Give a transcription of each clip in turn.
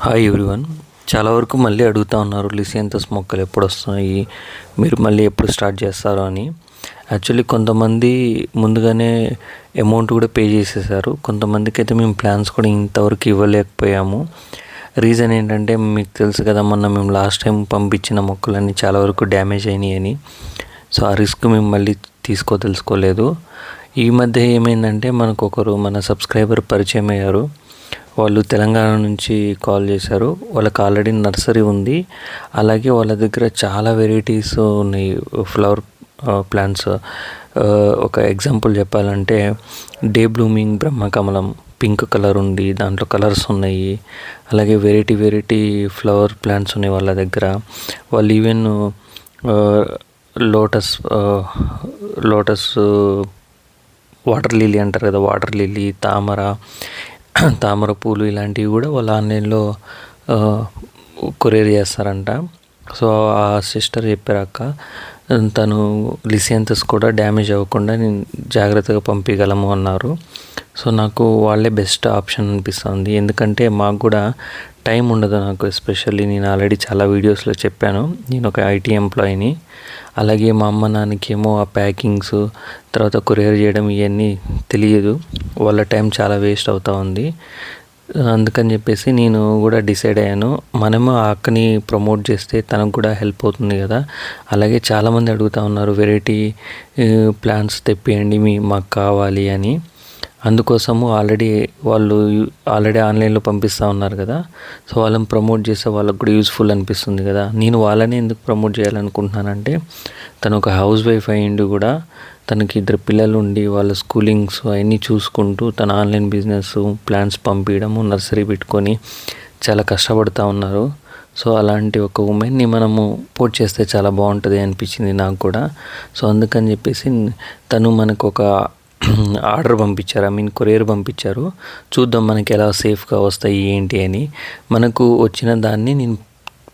Hi everyone. చాలా వరకు మళ్ళీ అడుగుతూ ఉన్నారు లిసియంతస్ మొక్కలు ఎప్పుడు వస్తున్నాయి, మీరు మళ్ళీ ఎప్పుడు స్టార్ట్ చేస్తారు అని. యాక్చువల్లీ కొంతమంది ముందుగానే అమౌంట్ కూడా పే చేసేసారు, కొంతమందికి అయితే మేము ప్లాన్స్ కూడా ఇంతవరకు ఇవ్వలేకపోయాము. రీజన్ ఏంటంటే మీకు తెలుసు కదా, మొన్న మేము లాస్ట్ టైం పంపించిన మొక్కలన్నీ చాలా వరకు డ్యామేజ్ అయినాయి అని. సో ఆ రిస్క్ మేము మళ్ళీ తెలుసుకోలేదు. ఈ మధ్య ఏమైందంటే మన సబ్స్క్రైబర్ పరిచయం అయ్యారు. వాళ్ళు తెలంగాణ నుంచి కాల్ చేశారు. వాళ్ళకి ఆల్రెడీ నర్సరీ ఉంది, అలాగే వాళ్ళ దగ్గర చాలా వెరైటీస్ ఉన్నాయి ఫ్లవర్ ప్లాంట్స్. ఒక ఎగ్జాంపుల్ చెప్పాలంటే డే బ్లూమింగ్ బ్రహ్మకమలం పింక్ కలర్ ఉంది, దాంట్లో కలర్స్ ఉన్నాయి. అలాగే వెరైటీ ఫ్లవర్ ప్లాంట్స్ ఉన్నాయి వాళ్ళ దగ్గర. వాళ్ళు ఈవెన్ లోటస్ వాటర్ లిల్లీ అంటారు కదా, వాటర్ లిల్లీ, తామర పూలు ఇలాంటివి కూడా వాళ్ళు ఆన్లైన్లో కొరియర్ చేస్తారంట. సో ఆ సిస్టర్ చెప్పారక్క, తను లిసియంతస్ కూడా డ్యామేజ్ అవ్వకుండా నేను జాగ్రత్తగా పంపించగలము అన్నారు. సో నాకు వాళ్ళే బెస్ట్ ఆప్షన్ అనిపిస్తుంది, ఎందుకంటే మాకు కూడా టైం ఉండదు. నాకు ఎస్పెషల్లీ నేను ఆల్రెడీ చాలా వీడియోస్లో చెప్పాను, నేను ఒక ఐటీ ఎంప్లాయీని. అలాగే మా అమ్మ నాన్నకేమో ఆ ప్యాకింగ్స్ తర్వాత కొరియర్ చేయడం ఇవన్నీ తెలియదు, వాళ్ళ టైం చాలా వేస్ట్ అవుతూ ఉంది. అందుకని చెప్పేసి నేను కూడా డిసైడ్ అయ్యాను, మనము ఆ అక్కని ప్రమోట్ చేస్తే తనకు కూడా హెల్ప్ అవుతుంది కదా. అలాగే చాలామంది అడుగుతూ ఉన్నారు వెరైటీ ప్లాంట్స్ తెప్పియండి మాకు కావాలి అని. అందుకోసము వాళ్ళు ఆల్రెడీ ఆన్లైన్లో పంపిస్తూ ఉన్నారు కదా, సో వాళ్ళని ప్రమోట్ చేస్తే వాళ్ళకు కూడా యూస్ఫుల్ అనిపిస్తుంది కదా. నేను వాళ్ళని ఎందుకు ప్రమోట్ చేయాలనుకుంటున్నానంటే, తను ఒక హౌస్ వైఫ్ అయ్యిండు కూడా, తనకి 2 పిల్లలు ఉండి వాళ్ళ స్కూలింగ్స్ అవన్నీ చూసుకుంటూ తన ఆన్లైన్ బిజినెస్ ప్లాన్స్ పంపించడము, నర్సరీ పెట్టుకొని చాలా కష్టపడుతూ ఉన్నారు. సో అలాంటి ఒక ఉమెన్ని మనము సపోర్ట్ చేస్తే చాలా బాగుంటుంది అనిపించింది నాకు కూడా. సో అందుకని చెప్పేసి తను మనకు ఒక ఆర్డర్ పంపించారు, కొరియర్ పంపించారు. చూద్దాం మనకి ఎలా సేఫ్గా వస్తాయి ఏంటి అని. మనకు వచ్చిన దాన్ని నేను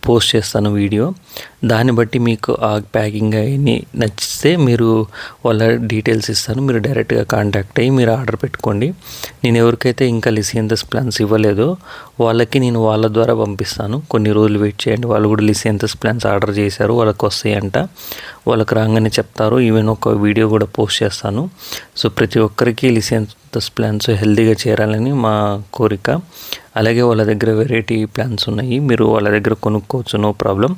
పోస్ట్ చేస్తాను వీడియో, దాన్ని బట్టి మీకు ఆ ప్యాకింగ్ అవన్నీ నచ్చితే మీరు వాళ్ళ డీటెయిల్స్ ఇస్తాను, మీరు డైరెక్ట్గా కాంటాక్ట్ అయ్యి మీరు ఆర్డర్ పెట్టుకోండి. నేను ఎవరికైతే ఇంకా లిసియంతస్ ప్లాంట్స్ ఇవ్వలేదో వాళ్ళకి నేను వాళ్ళ ద్వారా పంపిస్తాను. కొన్ని రోజులు వెయిట్ చేయండి, వాళ్ళు కూడా లిసియంతస్ ప్లాంట్స్ ఆర్డర్ చేశారు, వాళ్ళకి వస్తాయంట. వాళ్ళకి రాగానే చెప్తారు, ఈవెన్ ఒక వీడియో కూడా పోస్ట్ చేస్తాను. సో ప్రతి ఒక్కరికి లిసియంతస్ ప్లాంట్స్ హెల్తీగా చేరాలని మా కోరిక. అలాగే వాళ్ళ దగ్గర వెరైటీ ప్లాన్స్ ఉన్నాయి, మీరు వాళ్ళ దగ్గర కొనుక్కోవచ్చు, no problem.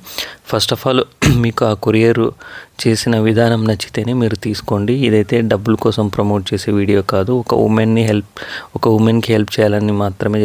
First of all మీకు ఆ కొరియర్ చేసిన విధానం నచ్చితేనే మీరు తీసుకోండి. ఇదైతే డబ్బుల కోసం ప్రమోట్ చేసే వీడియో కాదు, ఒక ఉమెన్కి హెల్ప్ చేయాలని మాత్రమే